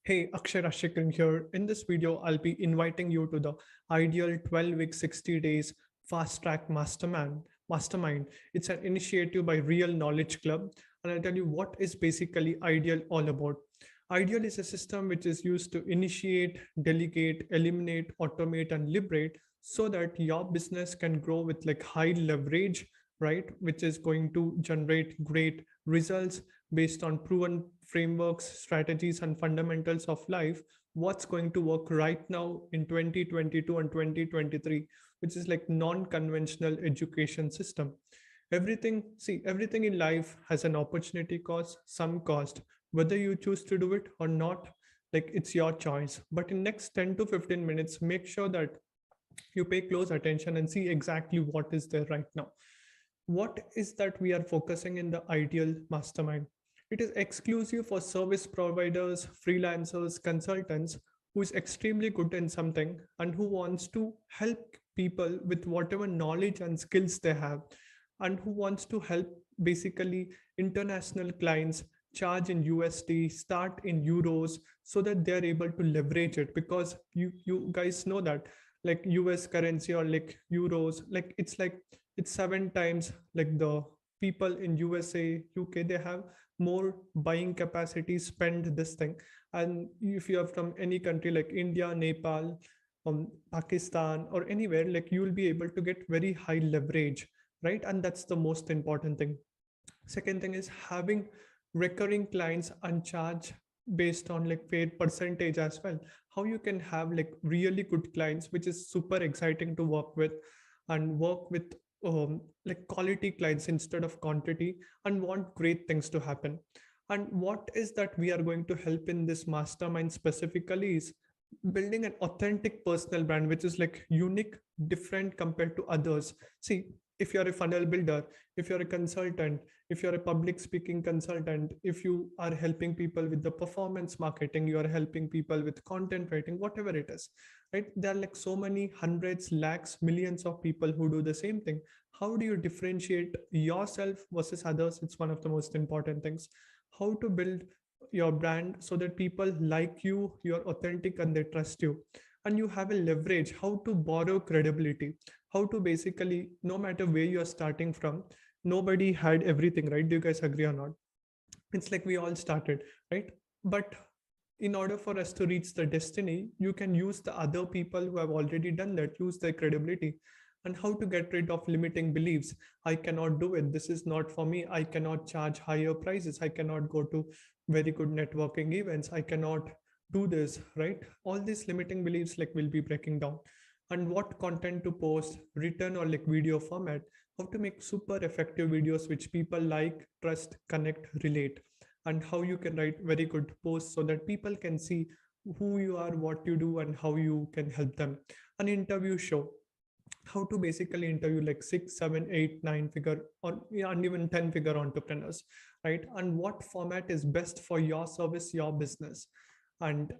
Hey, Akshay Rashikran here. In this video, I'll be inviting you to the ideal 12-week, 60 days fast track mastermind. It's an initiative by Real Knowledge Club, and I'll tell you what is basically ideal all about. Ideal is a system which is used to initiate, delegate, eliminate, automate, and liberate so that your business can grow with like high leverage, right? Which is going to generate great results based on proven frameworks, strategies, and fundamentals of life. What's going to work right now in 2022 and 2023, which is like non-conventional education system. Everything in life has an opportunity cost, some cost. Whether you choose to do it or not, like it's your choice. But in next 10 to 15 minutes, make sure that you pay close attention and see exactly what is there right now. What is that we are focusing in the ideal mastermind? It is exclusive for service providers, freelancers, consultants who is extremely good in something and who wants to help people with whatever knowledge and skills they have, and who wants to help basically international clients charge in USD, start in euros, so that they are able to leverage it. Because you guys know that like US currency or like euros, like it's 7 times like the people in USA, UK, they have more buying capacity, spend this thing. And if you are from any country like India, Nepal, Pakistan, or anywhere, like you will be able to get very high leverage, right? And that's the most important thing. Second thing is having recurring clients and charge based on like fair percentage as well. How you can have like really good clients, which is super exciting to work with, and work with like quality clients instead of quantity, and want great things to happen. And what is that we are going to help in this mastermind specifically is building an authentic personal brand, which is like unique, different compared to others. See, if you're a funnel builder, if you're a consultant, if you're a public speaking consultant, if you are helping people with the performance marketing, you are helping people with content writing, whatever it is, right? There are like so many hundreds, lakhs, millions of people who do the same thing. How do you differentiate yourself versus others? It's one of the most important things. How to build your brand so that people like you, you're authentic, and they trust you. And you have a leverage. How to borrow credibility, how to basically, no matter where you are starting from, nobody had everything, right? Do you guys agree or not? It's like we all started, right? But in order for us to reach the destiny, you can use the other people who have already done that, use their credibility. And how to get rid of limiting beliefs. I cannot do it, this is not for me, I cannot charge higher prices, I cannot go to very good networking events, I cannot do this, right? All these limiting beliefs like will be breaking down. And what content to post, written or like video format, how to make super effective videos which people like, trust, connect, relate. And how you can write very good posts so that people can see who you are, what you do, and how you can help them. An interview show, how to basically interview like 6, 7, 8, 9 figure, or yeah, and even 10-figure entrepreneurs, right? And what format is best for your service, your business. And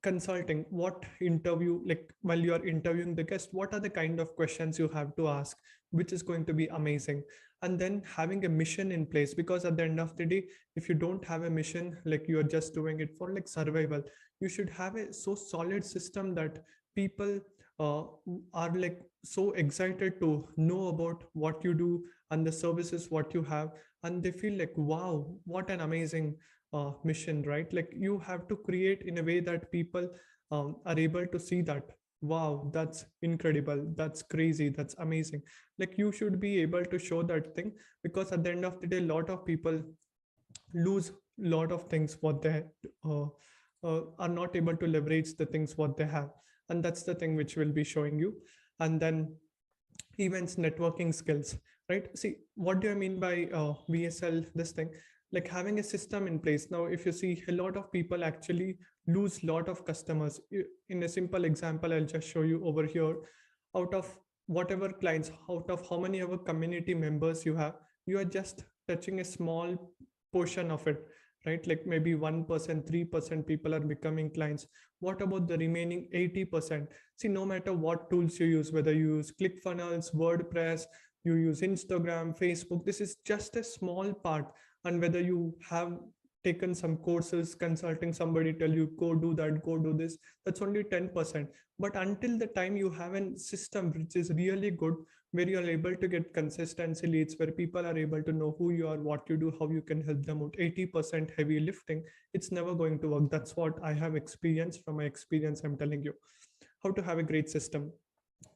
consulting, what interview, like while you are interviewing the guest, what are the kind of questions you have to ask, which is going to be amazing. And then having a mission in place, because at the end of the day, if you don't have a mission, like you are just doing it for like survival, you should have a so solid system that people uh, are like so excited to know about what you do and the services what you have, and they feel like, wow, what an amazing mission, right? Like you have to create in a way that people are able to see that, wow, that's incredible, that's crazy, that's amazing. Like you should be able to show that thing, because at the end of the day, a lot of people lose a lot of things what they uh, are not able to leverage the things what they have. And that's the thing which will be showing you. And then events, networking skills, right? See, what do I mean by VSL, this thing, like having a system in place. Now if you see, a lot of people actually lose lot of customers. In a simple example, I'll just show you over here. Out of whatever clients, out of how many of community members you have, you are just touching a small portion of it, right? Like maybe 1%, 3% people are becoming clients. What about the remaining 80%? See, no matter what tools you use, whether you use ClickFunnels, WordPress, you use Instagram, Facebook, this is just a small part. And whether you have taken some courses, consulting somebody, tell you go do that, go do this, that's only 10%. But until the time you have a system which is really good, where you are able to get consistency leads, where people are able to know who you are, what you do, how you can help them out, 80% heavy lifting, it's never going to work. That's what I have experienced. From my experience, I'm telling you how to have a great system.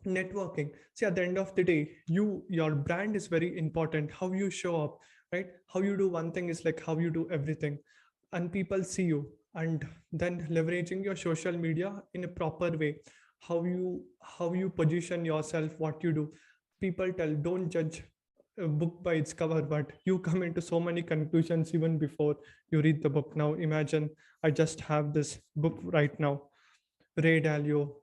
Networking, see, at the end of the day, your brand is very important. How you show up, right? How you do one thing is like how you do everything, and people see you. And then leveraging your social media in a proper way, how you position yourself, what you do. People tell, don't judge a book by its cover, but you come into so many conclusions even before you read the book. Now imagine, I just have this book right now, Ray Dalio,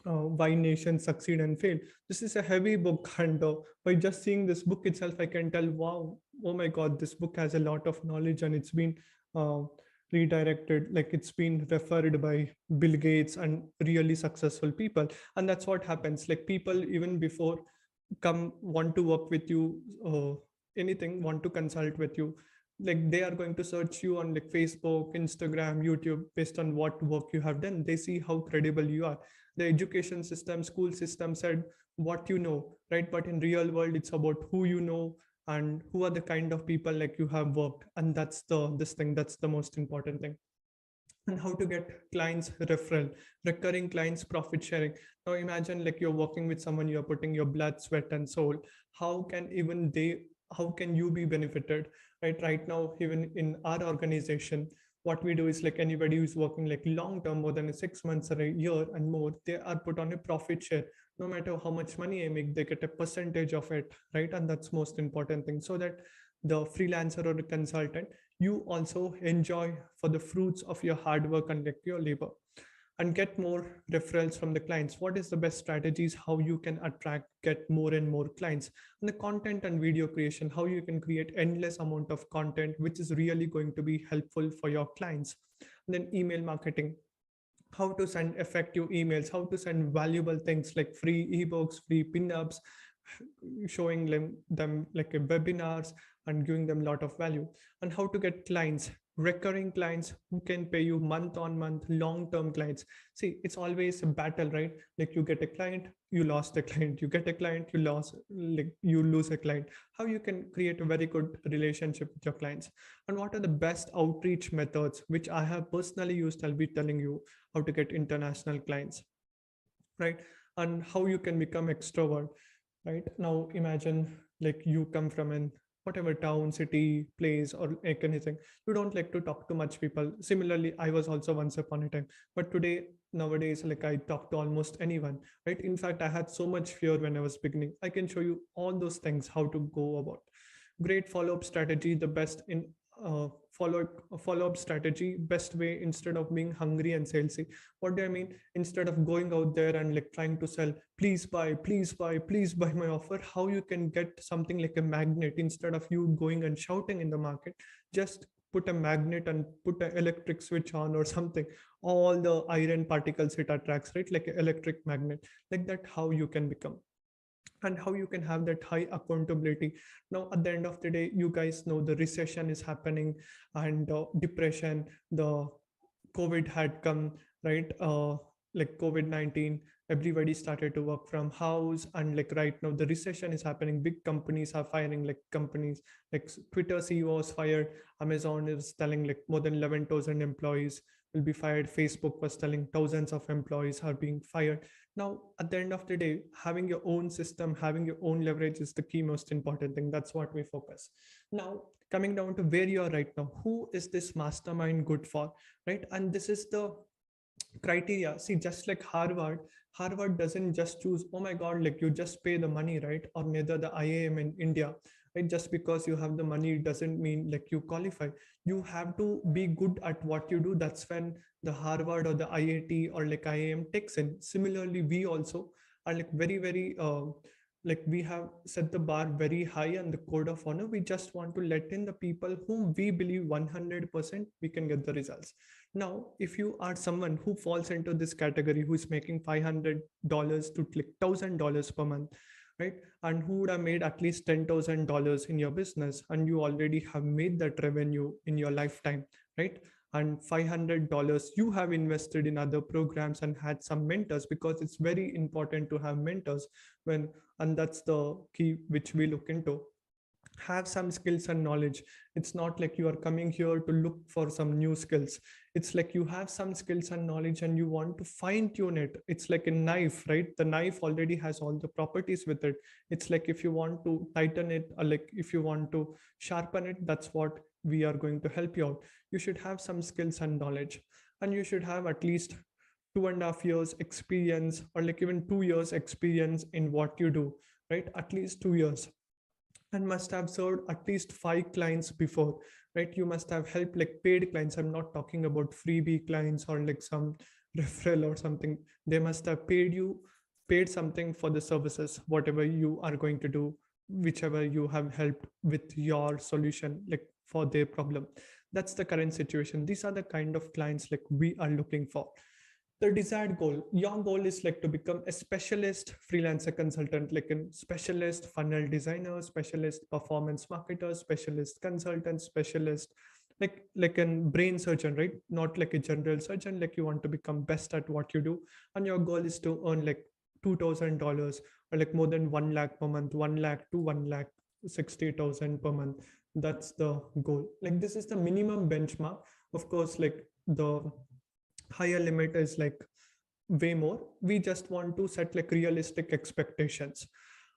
Why Nations Succeed and Fail. This is a heavy book, and by just seeing this book itself, I can tell, wow, oh my God, this book has a lot of knowledge, and it's been uh, redirected, like it's been referred by Bill Gates and really successful people. And that's what happens. Like people, even before come want to work with you, anything, want to consult with you, like they are going to search you on like Facebook, Instagram, YouTube, based on what work you have done. They see how credible you are. The education system, school system said what you know, right? But in real world, it's about who you know and who are the kind of people like you have worked. And that's that's the most important thing. And how to get clients referral, recurring clients, profit sharing. Now imagine like you're working with someone, you're putting your blood, sweat and soul. How can even they, how can you be benefited, right now, even in our organization, what we do is like anybody who's working like long term, more than 6 months or a year and more, they are put on a profit share. No matter how much money I make, they get a percentage of it, right? And that's most important thing, so that the freelancer or the consultant, you also enjoy for the fruits of your hard work and like your labor, and get more referrals from the clients. What is the best strategies, how you can attract, get more and more clients. And the content and video creation, how you can create endless amount of content which is really going to be helpful for your clients. And then email marketing, how to send effective emails, how to send valuable things like free ebooks, free pinups, showing them like a webinars and giving them a lot of value. And how to get clients, recurring clients who can pay you month on month, long-term clients. See, it's always a battle, right? Like you get a client, you lost a client, you get a client, you lost, like you lose a client. How you can create a very good relationship with your clients. And what are the best outreach methods which I have personally used. I'll be telling you how to get international clients, right? And how you can become extrovert. Right now imagine like you come from an whatever town, city, place, or like anything, you don't like to talk to much people. Similarly, I was also once upon a time, but today, nowadays, like I talk to almost anyone, right? In fact, I had so much fear when I was beginning. I can show you all those things, how to go about. Great follow-up strategy, the best in follow-up strategy, best way, instead of being hungry and salesy. What do I mean? Instead of going out there and like trying to sell, please buy, please buy, please buy my offer, how you can get something like a magnet. Instead of you going and shouting in the market, just put a magnet and put an electric switch on or something. All the iron particles it attracts, right? Like an electric magnet. Like that, how you can become, and how you can have that high accountability. Now at the end of the day, you guys know the recession is happening, and depression, the COVID had come, right? Like COVID-19, everybody started to work from house, and like right now the recession is happening. Big companies are firing, like companies like Twitter CEO was fired. Amazon is telling like more than 11,000 employees will be fired. Facebook was telling thousands of employees are being fired. Now, at the end of the day, having your own system, having your own leverage is the key most important thing. That's what we focus. Now, coming down to where you are right now, who is this mastermind good for, right? And this is the criteria. See, just like Harvard doesn't just choose, oh my God, like you just pay the money, right? Or neither the IIM in India, right? Just because you have the money doesn't mean like you qualify. You have to be good at what you do. That's when the Harvard or the IIT or like IIM takes in. Similarly, we also are like very, like we have set the bar very high and the code of honor. We just want to let in the people whom we believe 100% we can get the results. Now, if you are someone who falls into this category, who is making $500 to like $1,000 per month, right? And who would have made at least $10,000 in your business, and you already have made that revenue in your lifetime, right? And $500 you have invested in other programs and had some mentors, because it's very important to have mentors when, and that's the key which we look into. Have some skills and knowledge. It's not like you are coming here to look for some new skills. It's like you have some skills and knowledge and you want to fine tune it. It's like a knife, right? The knife already has all the properties with it. It's like if you want to tighten it, or like if you want to sharpen it, that's what we are going to help you out. You should have some skills and knowledge, and you should have at least 2.5 years experience, or like even 2 years experience in what you do, right? At least 2 years, and must have served at least 5 clients before, right? You must have helped like paid clients. I'm not talking about freebie clients or like some referral or something. They must have paid something for the services, whatever you are going to do, whichever you have helped with your solution, like for their problem. That's the current situation. These are the kind of clients like we are looking for. The desired goal, your goal is like to become a specialist freelancer consultant, like a specialist funnel designer, specialist performance marketer, specialist consultant, specialist like a brain surgeon, right? Not like a general surgeon. Like you want to become best at what you do, and your goal is to earn like $2,000, or like more than 1 lakh per month, 1 lakh to 1,60,000 per month. That's the goal. Like this is the minimum benchmark. Of course, like the higher limit is like way more. We just want to set like realistic expectations.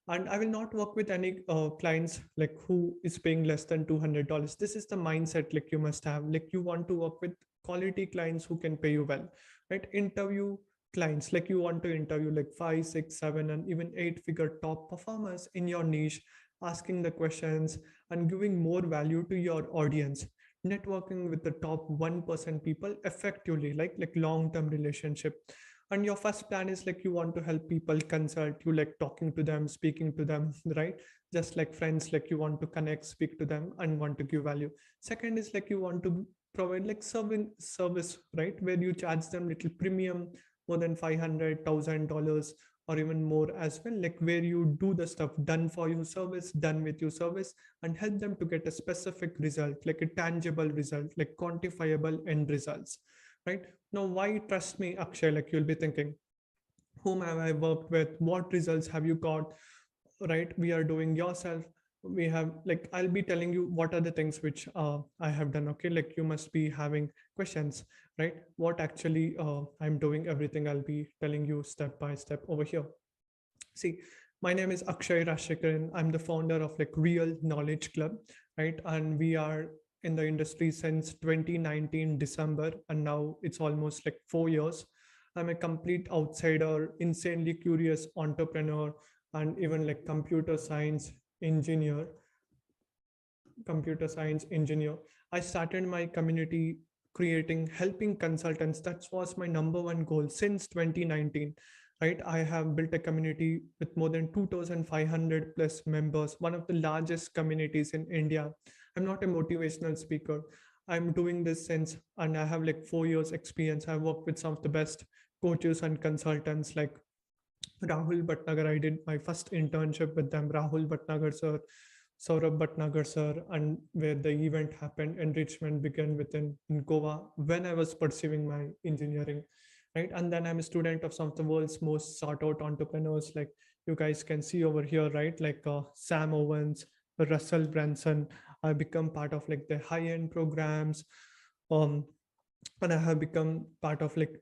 And I will not work with any clients like who is paying less than $200. This is the mindset like you must have. Like you want to work with quality clients who can pay you well, right? Interview clients, like you want to interview like 5, 6, 7 and even 8 figure top performers in your niche, asking the questions and giving more value to your audience, networking with the top 1% people effectively, like long term relationship. And your first plan is like you want to help people consult you, like talking to them, speaking to them, right? Just like friends, like you want to connect, speak to them and want to give value. Second is like you want to provide like service, right? Where you charge them little premium, more than $500,000 or even more as well, like where you do the stuff done for you service, done with you service, and help them to get a specific result, like a tangible result, like quantifiable end results, right? Now, why trust me, Akshay? Like you'll be thinking, whom have I worked with? What results have you got? Right? We are doing yourself. We have like I'll be telling you what are the things which I have done. Okay, like you must be having questions, right? What actually I'm doing, everything I'll be telling you step by step over here. See, my name is Akshay Rashekaran. I'm the founder of like Real Knowledge Club, right? And we are in the industry since 2019 December, and now it's almost like 4 years. I'm a complete outsider, insanely curious entrepreneur, and even like engineer computer science engineer. I started my community creating, helping consultants. That was my number one goal since 2019. Right. I have built a community with more than 2,500 plus members, one of the largest communities in India. I'm not a motivational speaker. I'm doing this since, and I have like 4 years experience. I worked with some of the best coaches and consultants like Rahul Bhatnagar. I did my first internship with them, Rahul Bhatnagar sir, Saurabh Bhatnagar sir, and where the event happened, enrichment began within in Goa when I was pursuing my engineering, right? And then I'm a student of some of the world's most sought out entrepreneurs, like you guys can see over here, right? Like Sam Owens, Russell Branson. I become part of like the high end programs. Um, and I have become part of like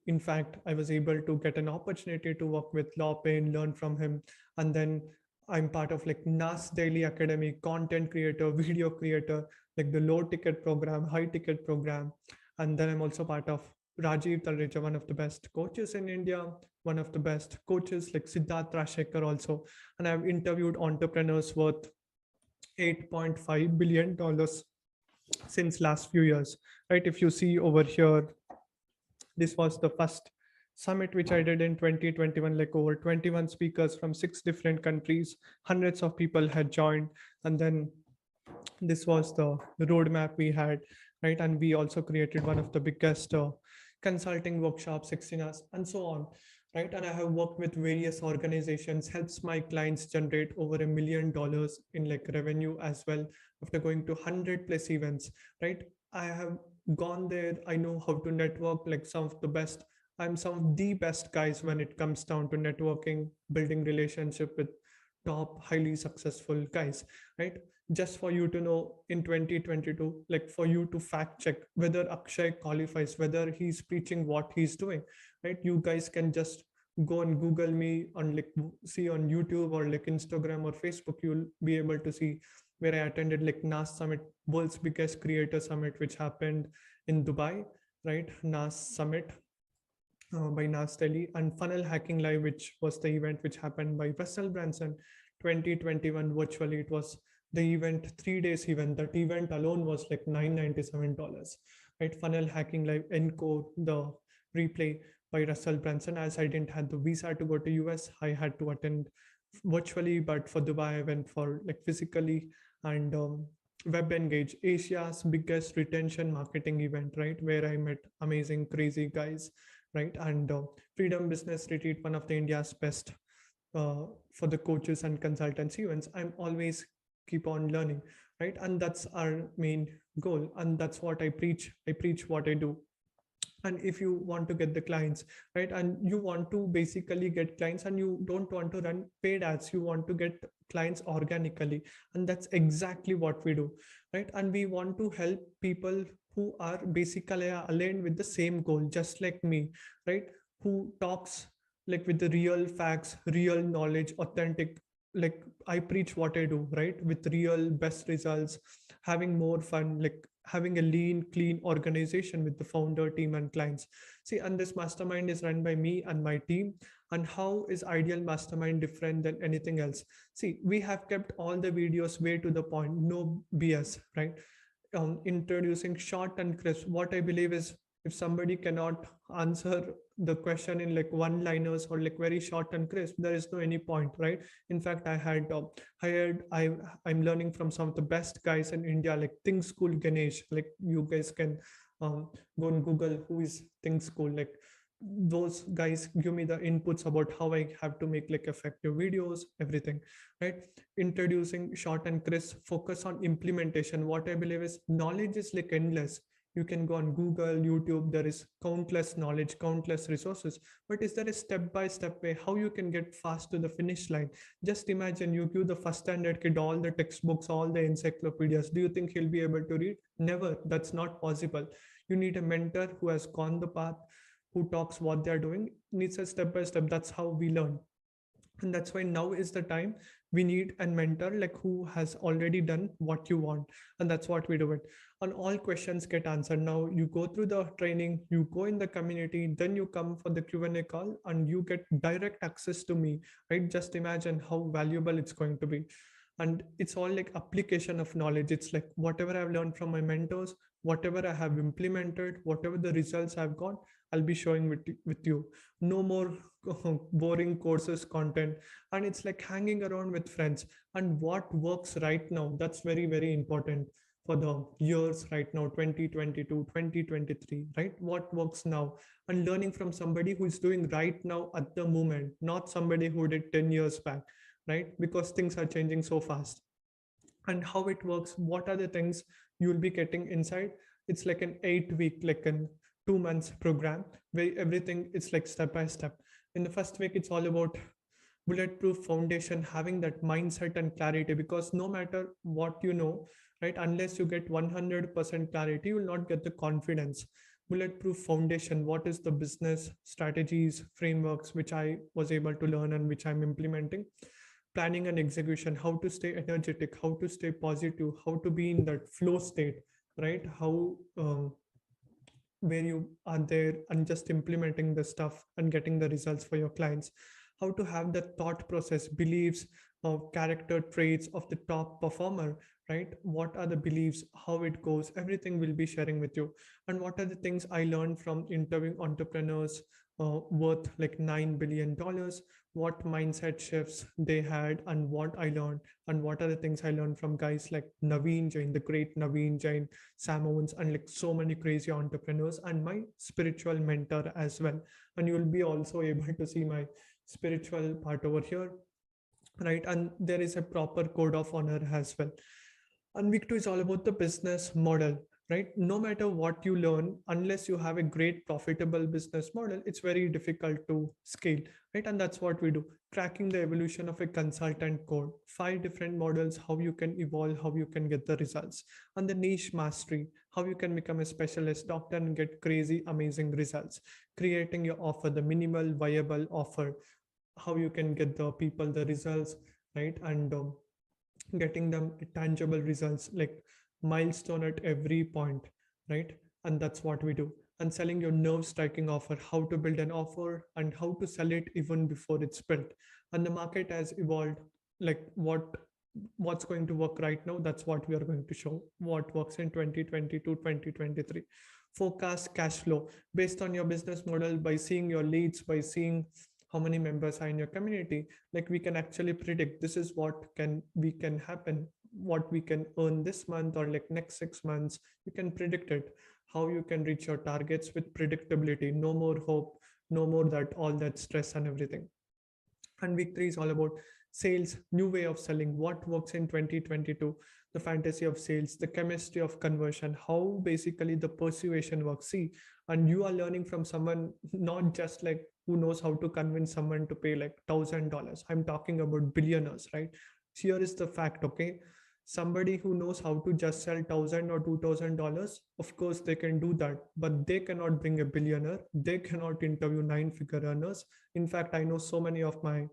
in fact I was able to get an opportunity to work with Law Payne, learn from him, and then I'm part of like Nas Daily Academy, content creator, video creator, like the low ticket program, high ticket program, and then I'm also part of Rajiv Talreja, one of the best coaches in India, one of the best coaches like Siddharth Rashekar also, and I've interviewed entrepreneurs worth $8.5 billion since last few years, right? If you see over here, this was the first summit which I did in 2021, like over 21 speakers from 6 different countries, hundreds of people had joined. And then this was the roadmap we had, right? And we also created one of the biggest consulting workshops, 16 hours, and so on. right? And I have worked with various organizations, helps my clients generate over $1 million in like revenue as well after going to 100 plus events, right? I have gone there. I know how to network like some of the best. I'm some of the best guys when it comes down to networking, building relationship with top highly successful guys, right? Just for you to know, in 2022, like for you to fact check whether Akshay qualifies, whether he's preaching what he's doing, right? You guys can just go and Google me on like see on YouTube or like Instagram or Facebook. You'll be able to see where I attended like NAS Summit, world's biggest creator summit, which happened in Dubai, right? NAS Summit by NAS Delhi, and Funnel Hacking Live, which was the event which happened by Russell Branson 2021 virtually. It was the event, 3 days event. That event alone was like $997, right? Funnel Hacking Live Encore, the replay by Russell Branson. As I didn't have the visa to go to US, I had to attend virtually, but for Dubai, I went for like physically. And Web Engage, Asia's biggest retention marketing event, right? Where I met amazing, crazy guys, right? And Freedom Business Retreat, one of the India's best for the coaches and consultants events. I'm always keep on learning, right? And that's our main goal. And that's what I preach. I preach what I do. And if you want to get the clients, right, and you want to basically get clients and you don't want to run paid ads, you want to get clients organically, and that's exactly what we do, right? And we want to help people who are basically aligned with the same goal, just like me, right? Who talks like with the real facts, real knowledge, authentic, like I preach what I do, right? With real best results, having more fun, like having a lean, clean organization with the founder team and clients. See, and this mastermind is run by me and my team. And how is Ideal Mastermind different than anything else? See, we have kept all the videos way to the point, no BS, right? Introducing short and crisp. What I believe is, if somebody cannot answer the question in like one liners or like very short and crisp, there is no any point, right? In fact, I had hired, I'm learning from some of the best guys in India, like Think School Ganesh. Like you guys can go and Google who is Think School. Like those guys give me the inputs about how I have to make like effective videos, everything, right? Introducing short and crisp, focus on implementation. What I believe is, knowledge is like endless. You can go on Google, YouTube, there is countless knowledge, countless resources. But is there a step-by-step way how you can get fast to the finish line? Just imagine you give the first standard kid all the textbooks, all the encyclopedias. Do you think he'll be able to read? Never. That's not possible. You need a mentor who has gone the path, who talks what they're doing, needs a step-by-step. That's how we learn. And that's why now is the time we need a mentor like who has already done what you want. And that's what we do it. And all questions get answered. Now you go through the training, you go in the community, then you come for the Q&A call and you get direct access to me, right? Just imagine how valuable it's going to be. And it's all like application of knowledge. It's like whatever I've learned from my mentors, whatever I have implemented, whatever the results I've got, I'll be showing with you. No more boring courses content. And it's like hanging around with friends. And what works right now, that's very, very important for the years right now, 2022, 2023, right? What works now? And learning from somebody who is doing right now at the moment, not somebody who did 10 years back, right? Because things are changing so fast. And how it works, what are the things you'll be getting inside? It's like an 8 week, like an 2 months program where everything is like step by step. In the first week, it's all about bulletproof foundation, having that mindset and clarity, because no matter what you know, right, unless you get 100% clarity, you will not get the confidence. Bulletproof foundation, what is the business strategies, frameworks which I was able to learn and which I'm implementing. Planning and execution, how to stay energetic, how to stay positive, how to be in that flow state, right? How where you are there and just implementing the stuff and getting the results for your clients. How to have the thought process, beliefs, character traits of the top performer, right? What are the beliefs, how it goes, everything will be sharing with you. And what are the things I learned from interviewing entrepreneurs worth like $9 billion, what mindset shifts they had, and what I learned, and what are the things I learned from guys like Naveen Jain, the great Naveen Jain, Sam Owens, and like so many crazy entrepreneurs, and my spiritual mentor as well. And you will be also able to see my spiritual part over here, right? And there is a proper code of honor as well. And week two is all about the business model, right? No matter what you learn, unless you have a great profitable business model, it's very difficult to scale, right? And that's what we do. Tracking the evolution of a consultant code, 5 different models, how you can evolve, how you can get the results, and the niche mastery, how you can become a specialist doctor and get crazy, amazing results. Creating your offer, the minimal viable offer, how you can get the people the results, right? And getting them tangible results like milestone at every point, right? And that's what we do. And selling your nerve striking offer, how to build an offer and how to sell it even before it's built. And the market has evolved, like what's going to work right now, that's what we are going to show, what works in 2020 to 2023. Forecast cash flow based on your business model, by seeing your leads, by seeing how many members are in your community, like we can actually predict this is what can happen, what we can earn this month or like next 6 months. You can predict it, how you can reach your targets with predictability, no more hope, no more that all that stress and everything. And week three is all about sales, new way of selling, what works in 2022, the fantasy of sales, the chemistry of conversion, how basically the persuasion works. See, and you are learning from someone, not just like who knows how to convince someone to pay like $1,000. I'm talking about billionaires, right? Here is the fact, okay? Somebody who knows how to just sell $1,000 or $2,000, of course they can do that, but they cannot bring a billionaire. They cannot interview 9-figure earners. In fact, I know so many of my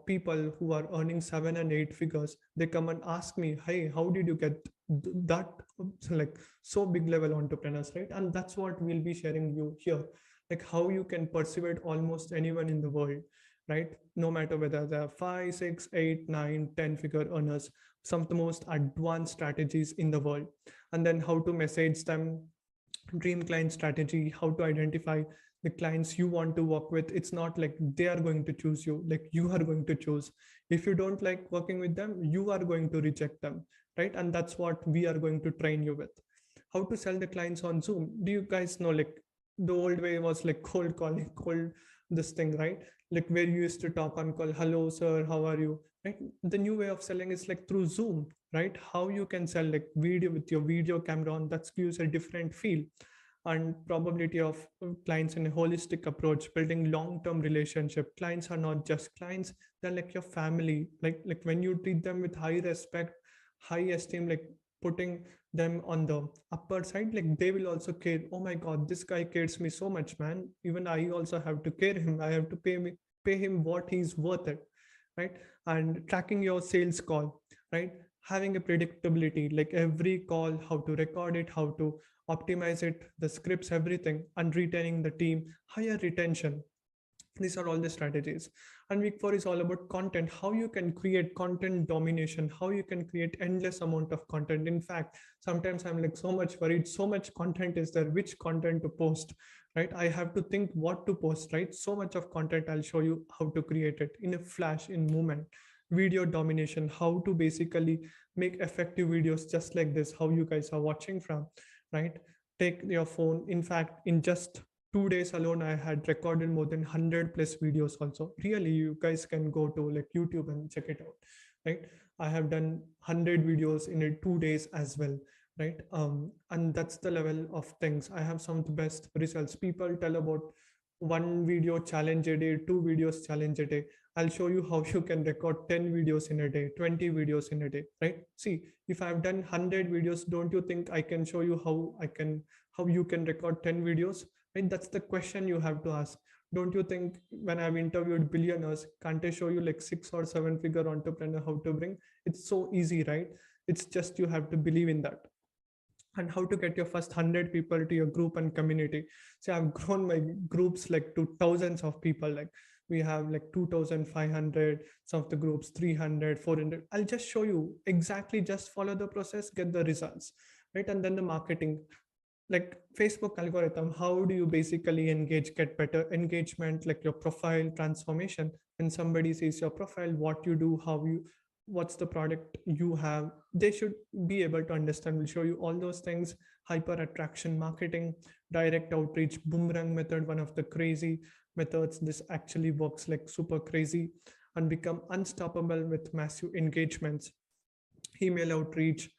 people who are earning 7 and 8 figures. They come and ask me, hey, how did you get that? So like so big level entrepreneurs, right? And that's what we'll be sharing you here, like how you can persuade almost anyone in the world, right? No matter whether they're 5, 6, 8, 9, 10-figure earners, some of the most advanced strategies in the world. And then how to message them, dream client strategy, how to identify the clients you want to work with. It's not like they are going to choose you, like you are going to choose. If you don't like working with them, you are going to reject them, right? And that's what we are going to train you with. How to sell the clients on Zoom. Do you guys know, like the old way was like cold calling, cold this thing, right? Like where you used to talk on call, hello sir, how are you, right? The new way of selling is like through Zoom, right? How you can sell like video with your video camera on, that gives a different feel. And probability of clients in a holistic approach, building long-term relationship. Clients are not just clients, they're like your family. Like when you treat them with high respect, high esteem, like putting them on the upper side, like they will also care. Oh my god, this guy cares me so much, man. Even I also have to care him. I have to pay him what he's worth it, right? And tracking your sales call, right? Having a predictability, like every call, how to record it, how to optimize it, the scripts, everything, and retaining the team, higher retention. These are all the strategies. And week four is all about content, how you can create content domination, how you can create endless amount of content. In fact, sometimes I'm like so much worried, so much content is there, which content to post, right? I have to think what to post, right? So much of content. I'll show you how to create it in a flash, in moment. Video domination, how to basically make effective videos just like this, how you guys are watching from, right? Take your phone. In fact, in just 2 days alone, I had recorded more than 100 plus videos also. Really, you guys can go to like YouTube and check it out, right? I have done 100 videos in 2 days as well, right? And that's the level of things. I have some of the best results. People tell about 1 video challenge a day, 2 videos challenge a day. I'll show you how you can record 10 videos in a day, 20 videos in a day, right? See, if I've done 100 videos, don't you think I can show you how you can record 10 videos, right? That's the question you have to ask. Don't you think when I've interviewed billionaires, can't I show you like 6 or 7 figure entrepreneur how to bring? It's so easy, right? It's just you have to believe in that. And how to get your first 100 people to your group and community. So I've grown my groups like to thousands of people, like We have like 2,500, some of the groups 300, 400. I'll just show you exactly, just follow the process, get the results, right? And then the marketing, like Facebook algorithm, how do you basically engage, get better engagement, like your profile transformation. When somebody sees your profile, what you do, how you, what's the product you have, they should be able to understand. We'll show you all those things. Hyper attraction marketing, direct outreach, boomerang method, one of the crazy methods. This actually works like super crazy and become unstoppable with massive engagements. Email outreach,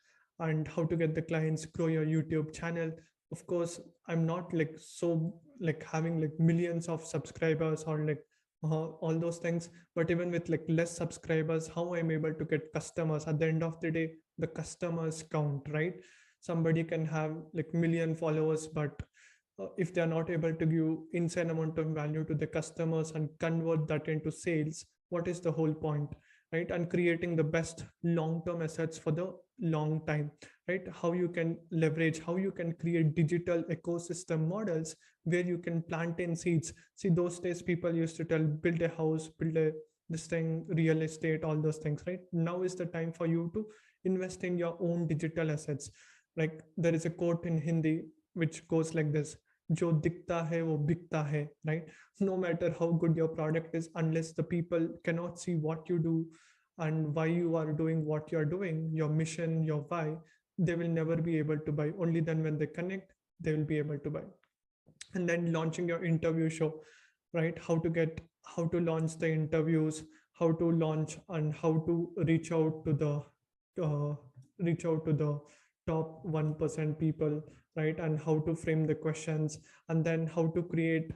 and how to get the clients, grow your YouTube channel. Of course, I'm not like so like having like millions of subscribers or like all those things, but even with like less subscribers, how I'm able to get customers. At the end of the day, the customers count, right? Somebody can have like million followers, but if they are not able to give insane amount of value to the customers and convert that into sales, what is the whole point, right? And creating the best long-term assets for the long time, right? How you can leverage, how you can create digital ecosystem models where you can plant in seeds. See, those days people used to tell, build a house, build a this thing, real estate, all those things, right? Now is the time for you to invest in your own digital assets. Like there is a quote in Hindi which goes like this: जो दिखता है वो बिकता है, right? No matter how good your product is, unless the people cannot see what you do and why you are doing what you are doing, your mission, your why, they will never be able to buy. Only then when they connect, they will be able to buy. And then launching your interview show, right? How to get, how to launch the interviews, how to launch and how to reach out to the uh, reach out to the top 1% people, right? And how to frame the questions, and then how to create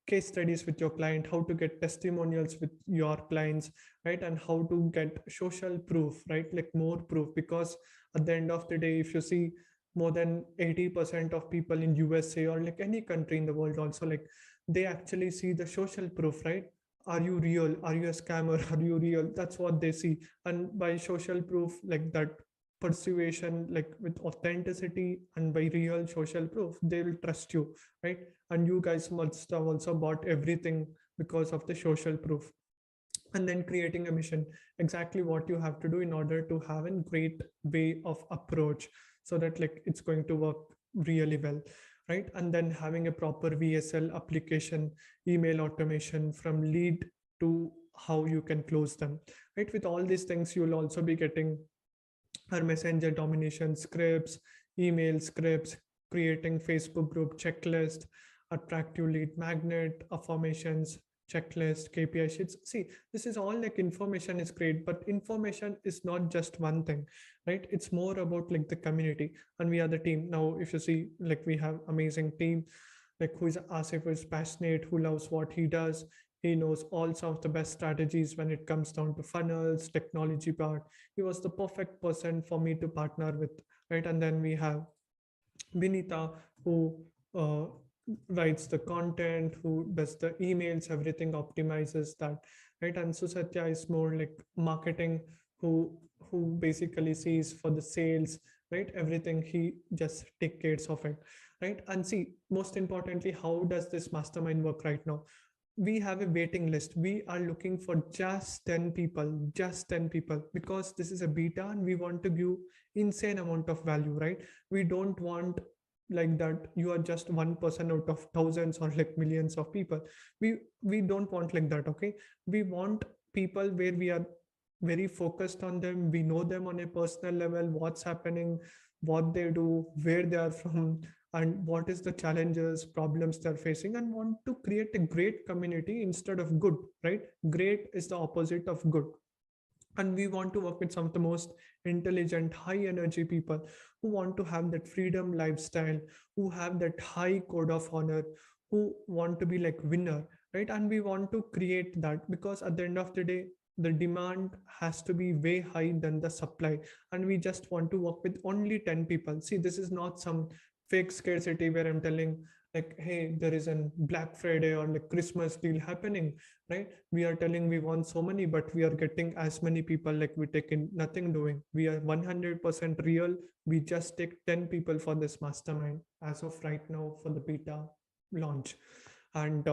case studies with your client, how to get testimonials with your clients, right? And how to get social proof, right? Like more proof, because at the end of the day, if you see, more than 80% of people in USA or like any country in the world also, like they actually see the social proof, right? Are you real, are you a scammer, are you real? That's what they see. And by social proof, like that persuasion, like with authenticity and by real social proof, they will trust you, right? And you guys must have also bought everything because of the social proof. And then creating a mission, exactly what you have to do in order to have a great way of approach, so that like it's going to work really well, right? And then having a proper VSL application, email automation from lead to how you can close them, right? With all these things, you'll also be getting our messenger domination scripts, email scripts, creating Facebook group checklist, attractive lead magnet, affirmations, checklist, KPI sheets. See, this is all like information is great, but information is not just one thing, right? It's more about like the community, and we are the team. Now, if you see, like we have amazing team, like who is Asif, who is passionate, who loves what he does. He knows all some of the best strategies when it comes down to funnels, technology part. He was the perfect person for me to partner with, right? And then we have Vinita, who uh, writes the content, who does the emails, everything optimizes that, right? And Susatya is more like marketing, who basically sees for the sales, right? Everything, he just takes care of it, right? And see, most importantly, how does this mastermind work right now? We have a waiting list. We are looking for just 10 people, just 10 people, because this is a beta and we want to give insane amount of value, right? We don't want like that you are just one person out of thousands or like millions of people. We don't want like that, okay? We want people where we are very focused on them, we know them on a personal level, what's happening, what they do, where they are from, and what is the challenges, problems they're facing, and want to create a great community instead of good, right? Great is the opposite of good. And we want to work with some of the most intelligent, high energy people who want to have that freedom lifestyle, who have that high code of honor, who want to be like winner, right? And we want to create that, because at the end of the day, the demand has to be way high than the supply, and we just want to work with only 10 people. See, this is not some fake scarcity where I'm telling like, hey, there is a Black Friday or like Christmas deal happening, right? We are telling we want so many, but we are getting as many people, like we take in nothing doing. We are 100% real. We just take 10 people for this mastermind as of right now for the beta launch. And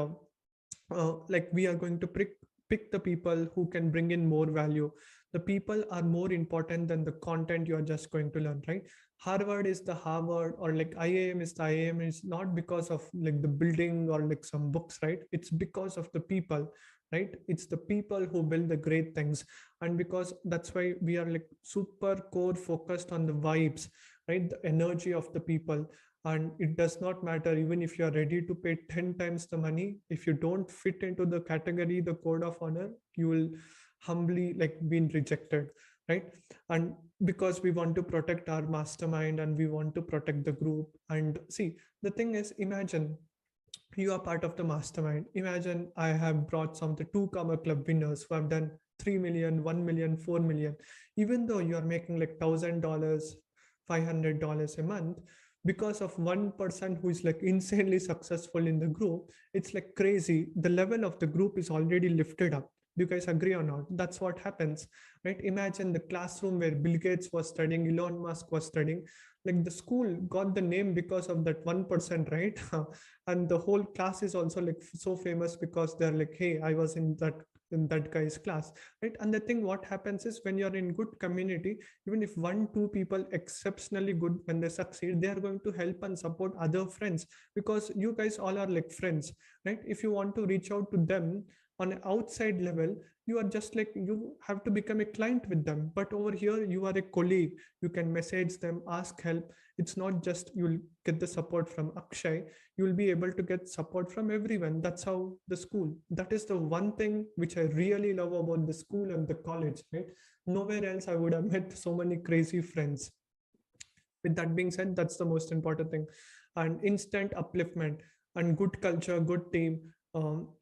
like we are going to pick the people who can bring in more value. The people are more important than the content you are just going to learn, right? Harvard is the Harvard, or like IIM is the IIM, is not because of like the building or like some books, right? It's because of the people, right? It's the people who build the great things. And because that's why we are like super core focused on the vibes, right? The energy of the people. And it does not matter even if you are ready to pay 10 times the money, if you don't fit into the category, the code of honor, you will humbly like been rejected, right? And because we want to protect our mastermind and we want to protect the group. And see, the thing is, imagine you are part of the mastermind. Imagine I have brought some of the two comma club winners who have done 3 million, 1 million, 4 million. Even though you are making like $1,000, $500 a month, because of one person who is like insanely successful in the group, it's like crazy. The level of the group is already lifted up. Do you guys agree or not? That's what happens, right? Imagine the classroom where Bill Gates was studying, Elon Musk was studying. Like the school got the name because of that 1%, right? And the whole class is also like so famous because they're like, hey, I was in that guy's class, right? And the thing what happens is, when you're in good community, even if one two people exceptionally good, when they succeed, they are going to help and support other friends, because you guys all are like friends, right? If you want to reach out to them on an outside level, you are just like, you have to become a client with them. But over here you are a colleague, you can message them, ask help. It's not just you'll get the support from Akshay, you will be able to get support from everyone. That's how the school, that is the one thing which I really love about the school and the college, right? Nowhere else I would have met so many crazy friends. With that being said, that's the most important thing. And instant upliftment and good culture, good team,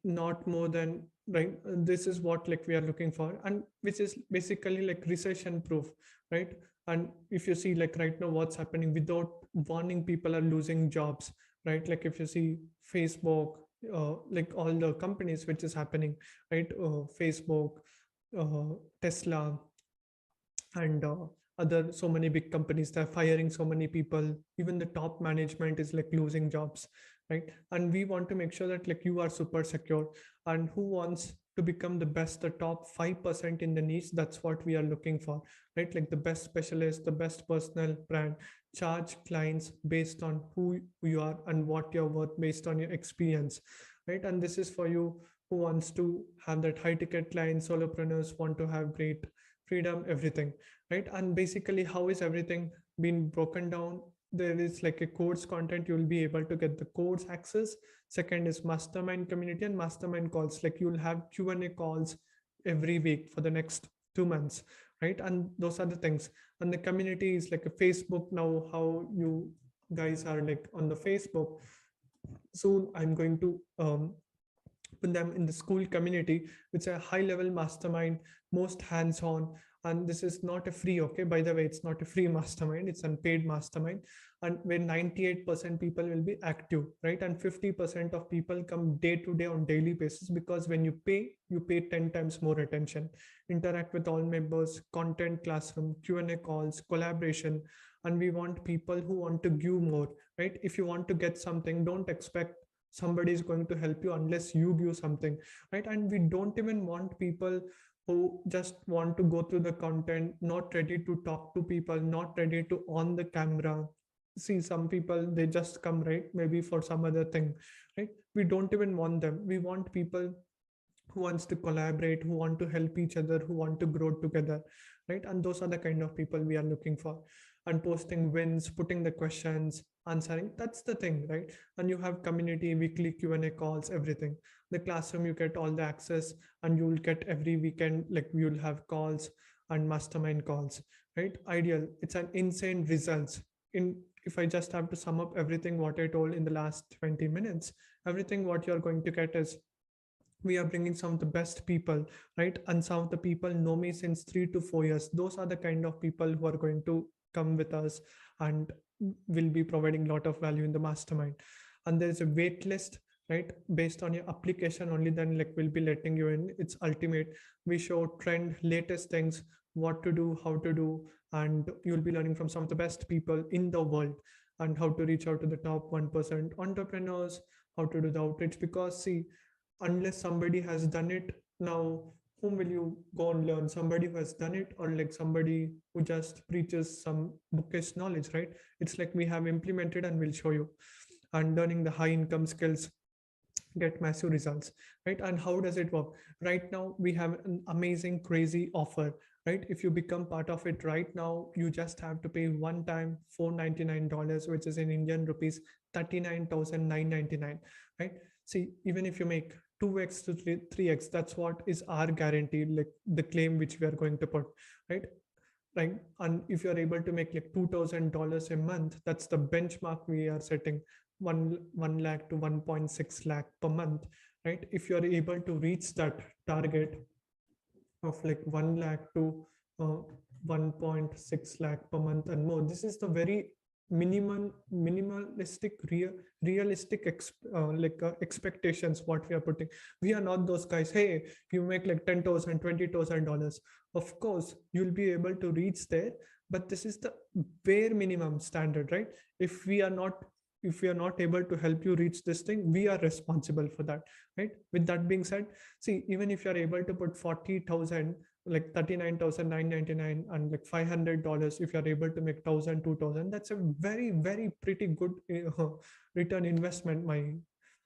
not more than, right? This is what like we are looking for, and which is basically like recession proof, right? And if you see like right now what's happening, without warning, people are losing jobs, right? Like if you see Facebook, like all the companies which is happening, right? Facebook, Tesla, and other so many big companies, they're firing so many people. Even the top management is like losing jobs, right? And we want to make sure that like you are super secure. And who wants to become the best, the top 5% in the niche? That's what we are looking for, right? Like the best specialist, the best personal brand. Charge clients based on who you are and what you're worth, based on your experience, right? And this is for you who wants to have that high ticket clients, solopreneurs want to have great freedom, everything, right? And basically, how is everything been broken down? There is like a course content, you'll be able to get the course access. Second is mastermind community and mastermind calls, like you'll have Q&A calls every week for the next 2 months, right? And those are the things. And the community is like a Facebook now, how you guys are like on the Facebook. Soon I'm going to put them in the school community, which are high level mastermind, most hands on. And this is not a free, okay, by the way, it's not a free mastermind, it's unpaid mastermind. And where 98% people will be active, right? And 50% of people come day to day on daily basis, because when you pay 10 times more attention, interact with all members, content, classroom, Q&A calls, collaboration. And we want people who want to give more, right? If you want to get something, don't expect somebody is going to help you unless you give something, right? And we don't even want people who just want to go through the content, not ready to talk to people, not ready to on the camera. See, some people, they just come, right? Maybe for some other thing, right? We don't even want them. We want people who wants to collaborate, who want to help each other, who want to grow together, right? And those are the kind of people we are looking for. And posting wins, putting the questions, answering, that's the thing, right? And you have community, weekly Q&A calls, everything. The classroom, you get all the access, and you'll get every weekend, like you'll have calls and mastermind calls, right? Ideal. It's an insane results. In If I just have to sum up everything what I told in the last 20 minutes, everything what you're going to get is, we are bringing some of the best people, right? And some of the people know me since 3 to 4 years. Those are the kind of people who are going to come with us and will be providing a lot of value in the mastermind. And there's a wait list, right? Based on your application only, then like we'll be letting you in. It's ultimate. We show trend, latest things, what to do, how to do, and you'll be learning from some of the best people in the world, and how to reach out to the top 1% entrepreneurs, how to do the outreach. Because see, unless somebody has done it. Now whom will you go and learn? Somebody who has done it, or like somebody who just preaches some bookish knowledge, right? It's like we have implemented and we'll show you. And learning the high income skills get massive results, right? And how does it work? Right now we have an amazing crazy offer, right? If you become part of it right now, you just have to pay one time $499, which is in Indian rupees 39,999, right? See, even if you make 2x to 3x, that's what is our guarantee, like the claim which we are going to put, right? Right. And if you're able to make like $2,000 a month, that's the benchmark we are setting, 1 lakh to 1.6 lakh per month, right? If you're able to reach that target of like 1 lakh to uh, 1.6 lakh per month and more, this is the very minimalistic realistic expectations what we are putting. We are not those guys, hey, you make like 10,000 $20,000. Of course you'll be able to reach there, but this is the bare minimum standard, right? if we are not if we are not able to help you reach this thing, we are responsible for that, right? With that being said, see, even if you're able to put 40,000, like 39,999, and like $500, if you're able to make 1,000 2,000, that's a very very pretty good return investment, my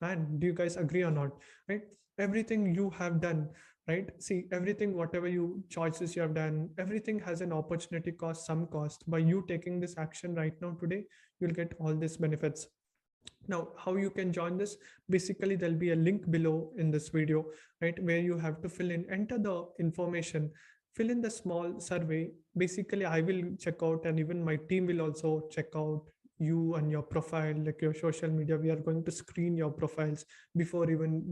man. Do you guys agree or not? Right? Everything you have done, right? See, everything, whatever you choices you have done, everything has an opportunity cost, some cost. By you taking this action right now today, you'll get all these benefits. Now, how you can join this? Basically, there'll be a link below in this video, right, where you have to enter the information, fill in the small survey. Basically, I will check out, and even my team will also check out you and your profile, like your social media. We are going to screen your profiles before even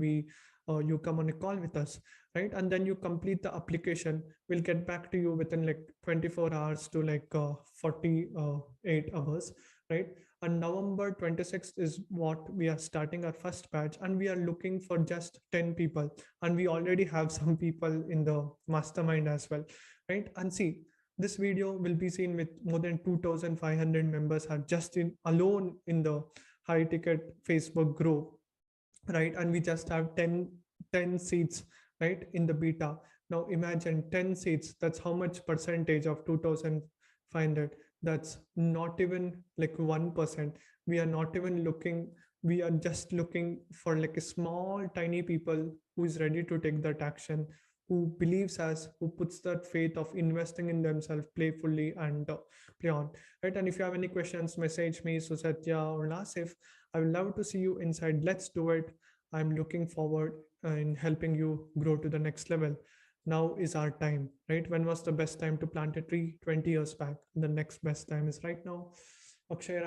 you come on a call with us, right? And then you complete the application. We'll get back to you within like 24 hours to like 48 hours, right? And November 26th is what we are starting our first batch, and we are looking for just 10 people, and we already have some people in the mastermind as well, right? And see, this video will be seen with more than 2,500 members are just in alone in the high ticket Facebook group, right? And we just have 10 seats, right, in the beta. Now imagine 10 seats, that's how much percentage of 2,500? That's not even like 1%. We are not even looking, we are just looking for like a small tiny people who is ready to take that action, who believes us, who puts that faith of investing in themselves playfully and play on, right? And if you have any questions, message me, Susatya or Lasif. I would love to see you inside. Let's do it. I'm looking forward in helping you grow to the next level. Now is our time, right? When was the best time to plant a tree? 20 years back. The next best time is right now. Akshay,